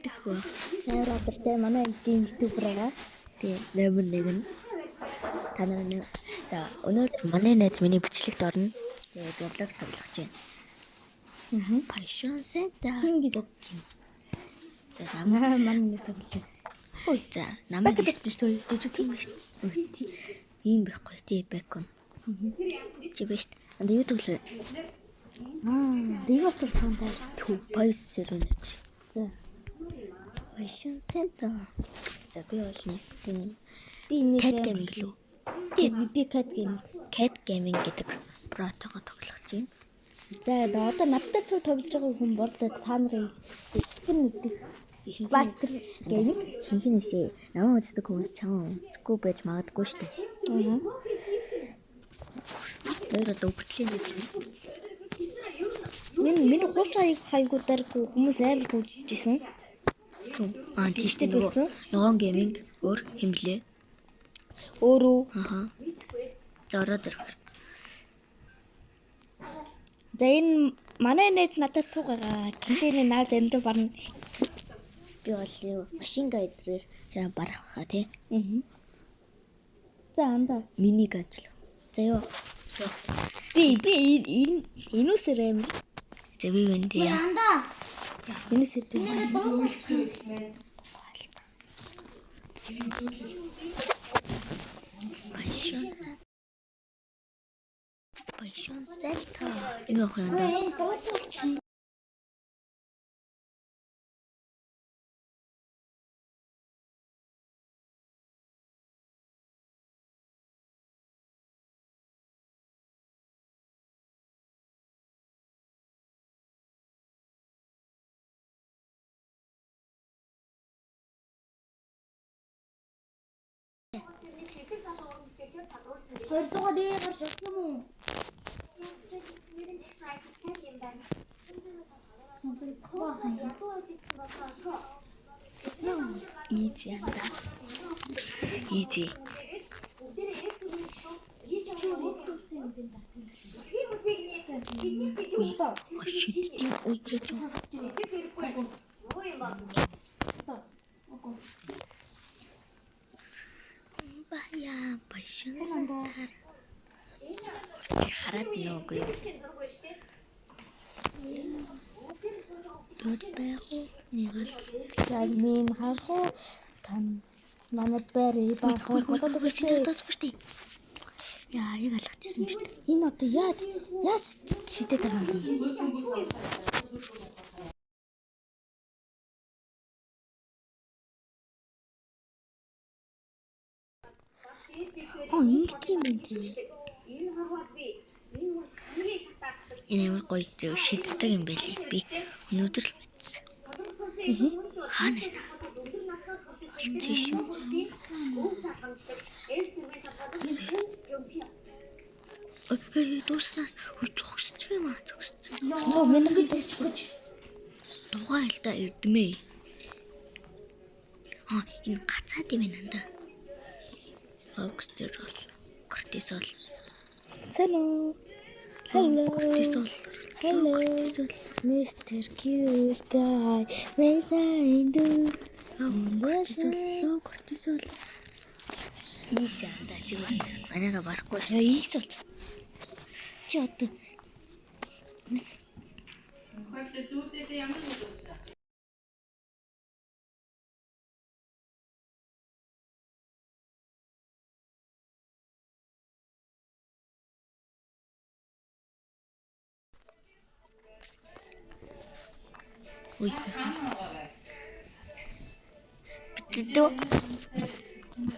мэдэх ба. Амар алдартай манай эдийн ютубер байгаа. Тэгээ номер 1 нь танаа за өнөөдөр манай найз миний бичлэгт орно. Тэгээ Roblox тоглох гэж байна. Passion Center Хин гэж бодож байна. за намаа Манай нэс тоглоо. ой за намайг хэлж тоо дижиг юм шүү дээ. Ийм байхгүй тий бэкон. Чи бэст. Анд юу тоглоо? Ривас тоглох юм даа. Түү Poise Serenity. За. Passion Center. За би бол нэг Би нэг Cat Gaming лөө. би Cat Gaming. Cat Gaming гэдэг протого тоглох гэж байна. За одоо надтай цог тоглож байгаа хүн бол та нарын хэн мэдэх Spider Gaming Хинхэн нэшээ намаа үздэг хүмүүс чам үзэхгүй байж магадгүй шүү дээ. Тэр одоо бүтлэн хэлсэн. Миний хуучаа хаягуудаар хүмүүс амар хөвдөжсэн. Тийштэй нөгөө гейминг өөр хэмлээ. Өөрөө За ороод ирэх. за энэ манай найз надаас суугаа. Гэтэ энэ наа зэмдэ барна. Би бол юу машин гайдрээр яа барах хаа тий. За андаа. Миний ажил. За ёо. Би энүүсээр амар. За би вэн тий. Андаа. Энүүсээр би. Passion Center. Юу хөөндөө? Энэ дууцолч. Хөрцгоодээ гарч ирсэн юм уу? Easy анда. Easy. Ой, бая Passion Center. Хараад nooгүй. Тод байх уу? Нэгэл. Яг минь харах уу? Тань манай бэрий баах уу? Тооцгүй. Яа, яг алгачихсан юм шүү дээ. Энэ одоо яаж шидэт байгаа юм бэ? Ингэх юм бэ? Энэ ямар гоё шиддэг юм бэ лээ. Би өнөөдөр л мэдсэн. Хаана нэ? Тийш юм. Ой, дуснаас зогсож юм аа, зогсож. Нөө миний дурчгаж. Дугаа л да эрдмээ. Энэ гацаад юм нанда. Окстерол, кортизол. Hello. Hello. Кортизол. Hello. Mr. Q Sky. Месайнд. Кортизол. Ийзээ анда чи манайга барахгүй шүү. Ийс болч. Чи одоо Ой. Битдөө.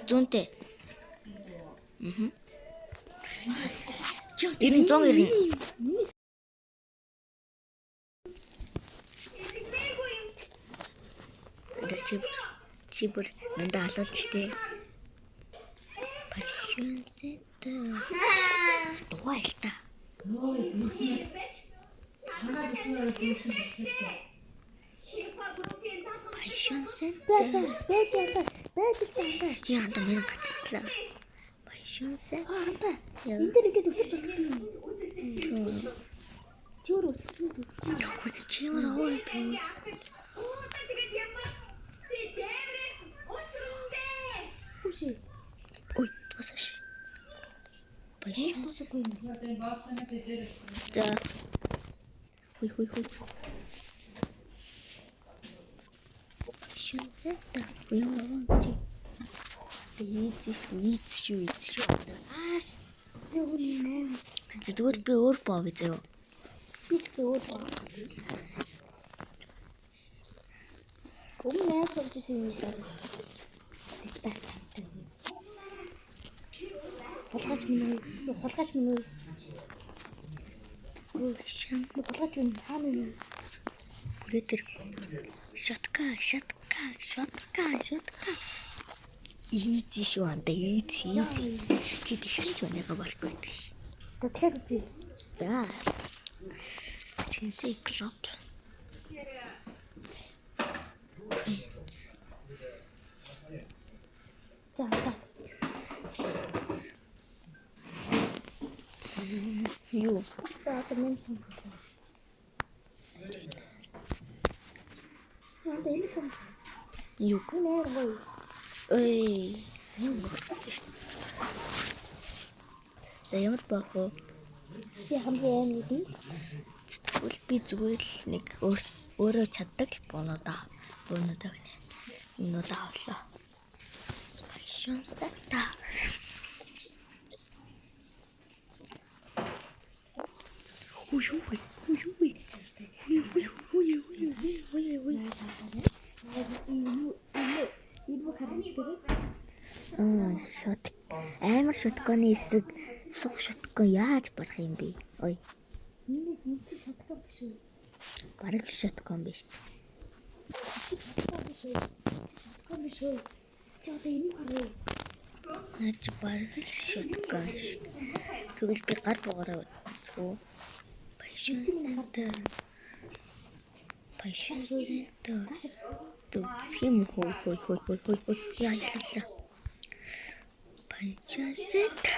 Зүүнтэй. Энэ 190. Чибэр нандаа алуулж штэ. Passion Center. Дугаа л та. Passion Center. байж. Яа анда мэн гацчлаа. Passion Center. Энд дэр ингээд өсөрч болох юм. Чи өөр өсөж үү? Чи ямар аваа би. ши. Ой, дуусаш. Пашин. Тусахгүй юм. За. Хүй. Пашин сета. Яа, чи. Ийц шүү. Ааш. Юу юм. Зүгээр би өөр боо гэж юу. Би ч гэсэн өөр баг. Өмнө тавьжсэн юм даа. Диктат чамтай. Хулгайч минь үү? Пашин. Хулгайч минь хаана юм? Өдөр шатка. Ийзи шүү анда ийзи. Чи тэгсэн ч өнөөгөө болохгүй гэдэг. Тэгэхээр үгүй. За. Синсей клоп. За одоо. Юу? Одоо минь сон. Одоо энэ сон. Юу? Нэр гой. Ой. За ямар бах вэ? Би хамгийн аим юм. Тэгвэл би зүгээр л нэг өөрөө чаддаг л бонуудаа гэнэ. Юмнуудаа авлаа. Пашин сета. Ой. Ийм харагддаг. Шот. Амар шотконы эсрэг сух шоткон яаж барах юм бэ? Ой. Миний чи шатгаа биш үү? Бараг шоткон биш. Шатгаа биш үү? Чи одоо энэ харъя. Наач бараг л шоткон. Тэгвэл би гар бугаараа үзсгөө. Пашин сета. Схем хой. Яа яллаа. Пашин сета.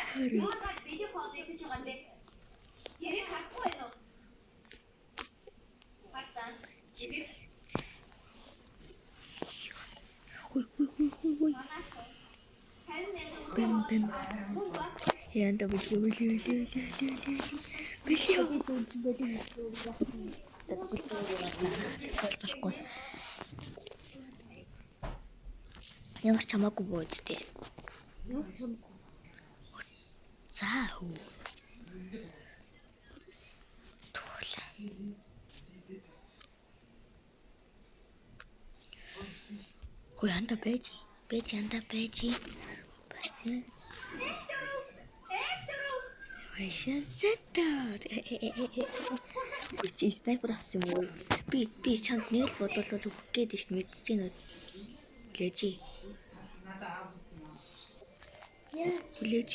Хой. Бэм. Янда бүлээ. Болохгүй. Ямар ч хамаагүй бууж тээ. За хөө. Туулаа. Хөөе анда байж. Пашин сета. Чи снайпер авсан юм уу? Би чамд нэг л бодвол өгөх гээд ш нь мэдэж байна уу? Хүлээж.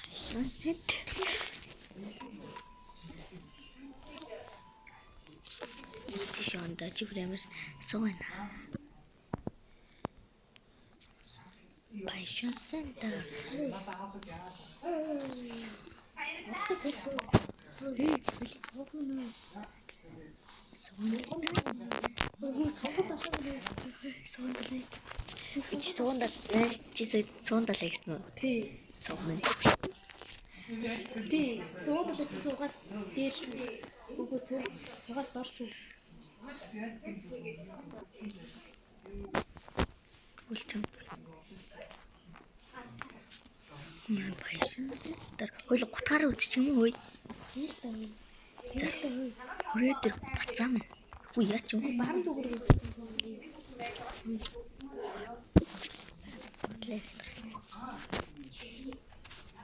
Пашин сета. Тийш онда чи прямер сууна. Пашин сета. Чи суундалаа гэсэн үү? Тий. Сууна. Тий. Суундалаа чи суугаас дээр шүү. Үгүй суугаас доош шүү. Үлчэн. Ман пашин сета. Хойло гутгаар үз чи юм уу? Өрөөдөр бацаа минь. Үгүй яа ч юм. Баран зүгээр үү?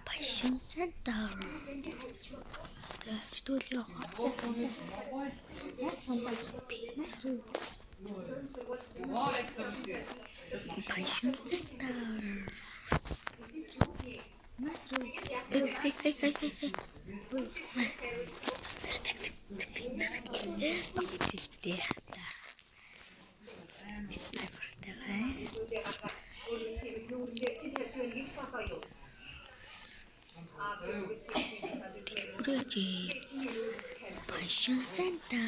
Пашин сета. Тэтэл яа. Пашин сета. Зэлтэй хата. Снайпертэй бай. Дэлбэрээжи. Пашин сета.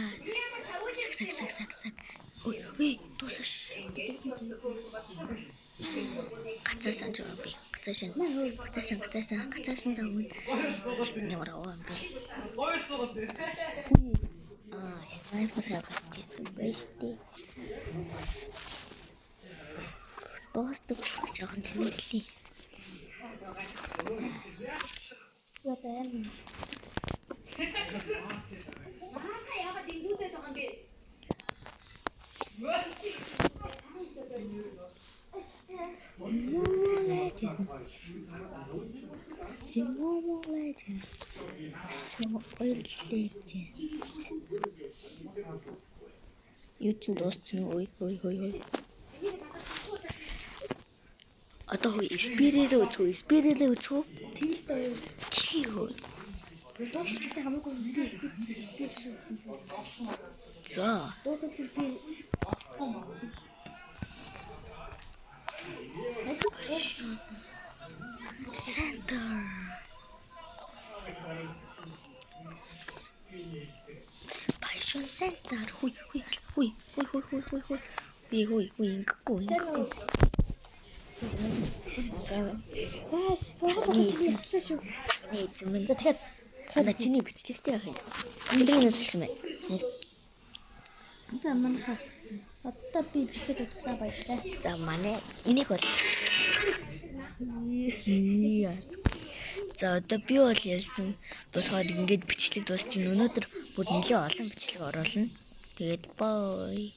Сак. Ой, дуусаш. Гацаасан жоо би. Гацаасан даа. Ямар аваа юм бэ? Снайпер хавчихсан байж тээ. Доступ жоохон тэмдэглэе. Яа тань. Mobile Legends. Mobile Legends. Юу ч дууссан уу? Ой. Одоо спирэрээ үзүү. Тэгэлтэй. Тийгөө. Дуусчихсан хамаагүй би спид шүү. За. Дуусахгүй би Center. Passion Center. Hui. Инггүй. Ваш суугаад шүү. Эзэмэн. За тэгэхээр Ана чиний бичлэгчтэй яах юм? Өдрийн үзүүлсэн байна. за манайха одоо би бичлэг үзүүлсэн баяртай. За манай энийг бол За одоо би бол ялсан болохоор ингээд бичлэг дуусч ин өнөөдөр бүр нэлээд олон бичлэг оруулна. Тэгээд бай.